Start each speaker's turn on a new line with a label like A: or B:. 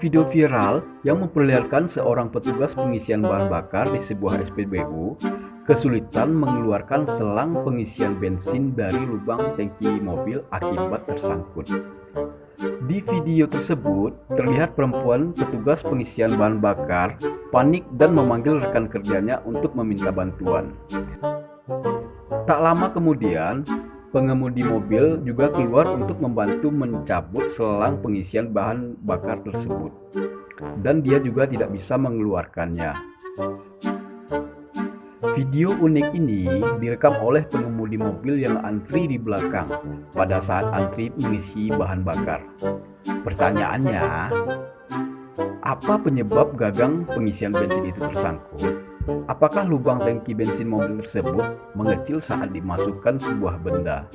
A: video viral yang memperlihatkan seorang petugas pengisian bahan bakar di sebuah SPBU kesulitan mengeluarkan selang pengisian bensin dari lubang tangki mobil akibat tersangkut. Di video tersebut, terlihat perempuan petugas pengisian bahan bakar panik dan memanggil rekan kerjanya untuk meminta bantuan. Tak lama kemudian, pengemudi mobil juga keluar untuk membantu mencabut selang pengisian bahan bakar tersebut, dan dia juga tidak bisa mengeluarkannya. Video unik ini direkam oleh pengemudi mobil yang antri di belakang pada saat antri mengisi bahan bakar. Pertanyaannya, apa penyebab gagang pengisian bensin itu tersangkut? Apakah lubang tangki bensin mobil tersebut mengecil saat dimasukkan sebuah benda?